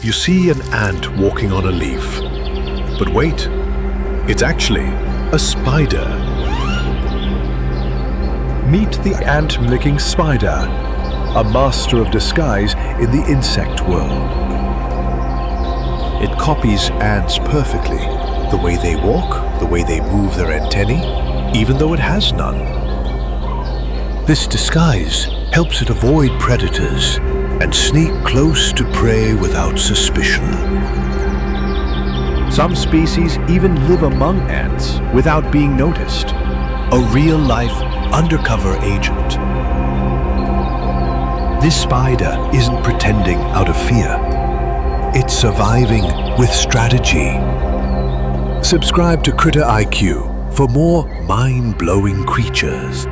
You see an ant walking on a leaf. But wait, it's actually a spider. Meet the ant-mimicking spider, a master of disguise in the insect world. It copies ants perfectly, the way they walk, the way they move their antennae, even though it has none. This disguise helps it avoid predators and sneak close to prey without suspicion. Some species even live among ants without being noticed. A real-life undercover agent. This spider isn't pretending out of fear. It's surviving with strategy. Subscribe to CritterIQ for more mind-blowing creatures.